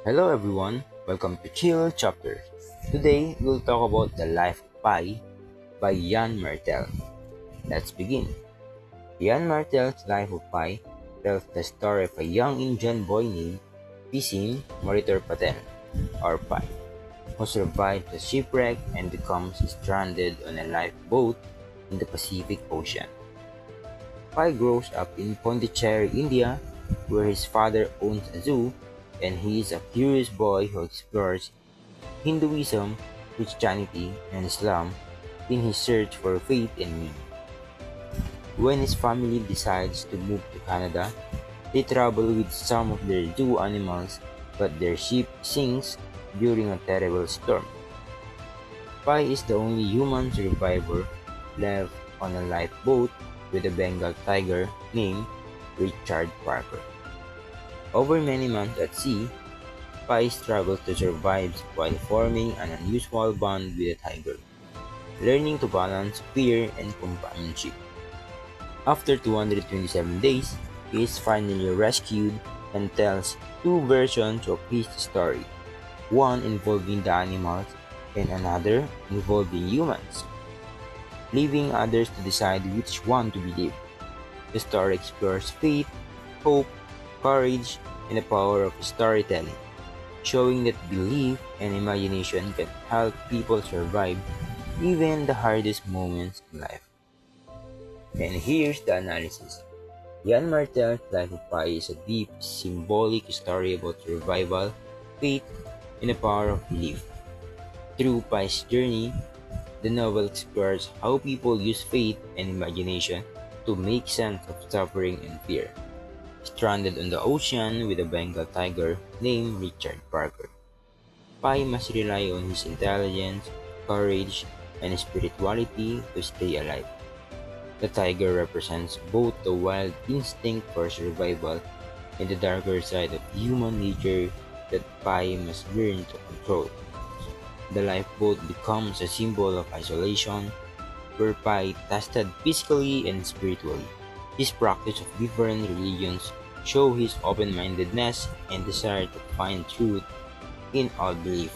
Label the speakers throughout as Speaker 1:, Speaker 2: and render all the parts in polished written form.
Speaker 1: Hello everyone, welcome to Chill Chapter. Today we'll talk about the life of Pi by Yann Martel. Let's begin. Yann Martel's Life of Pi tells the story of a young Indian boy named Pisim Moritor Patel, or Pi, who survives the shipwreck and becomes stranded on a lifeboat in the Pacific Ocean. Pi grows up in Pondicherry, India, where his father owns a zoo, and he is a curious boy who explores Hinduism, Christianity, and Islam in his search for faith and meaning. When his family decides to move to Canada, they travel with some of their zoo animals, but their ship sinks during a terrible storm. Pi is the only human survivor left on a lifeboat with a Bengal tiger named Richard Parker. Over many months at sea, Pi struggles to survive while forming an unusual bond with the tiger, learning to balance fear and companionship. After 227 days, he is finally rescued and tells two versions of his story, one involving the animals and another involving humans, leaving others to decide which one to believe. The story explores faith, hope, courage, and the power of storytelling, showing that belief and imagination can help people survive even the hardest moments in life. And here's the analysis. Yann Martel's Life of Pi is a deep, symbolic story about survival, faith, and the power of belief. Through Pi's journey, the novel explores how people use faith and imagination to make sense of suffering and fear. Stranded on the ocean with a Bengal tiger named Richard Parker, Pi must rely on his intelligence, courage, and spirituality to stay alive. The tiger represents both the wild instinct for survival and the darker side of human nature that Pi must learn to control. The lifeboat becomes a symbol of isolation, where Pi tested physically and spiritually. His practice of different religions show his open-mindedness and desire to find truth in all belief.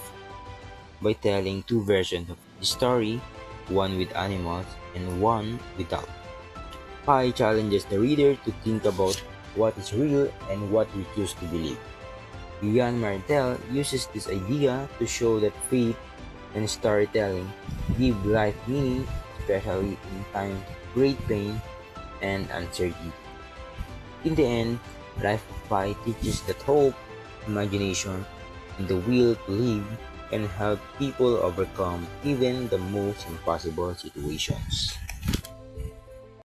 Speaker 1: By telling two versions of the story, one with animals and one without, Pi challenges the reader to think about what is real and what we choose to believe. Yann Martel uses this idea to show that faith and storytelling give life meaning, especially in times of great pain and uncertainty. In the end, Life of Pi teaches that hope, imagination, and the will to live can help people overcome even the most impossible situations.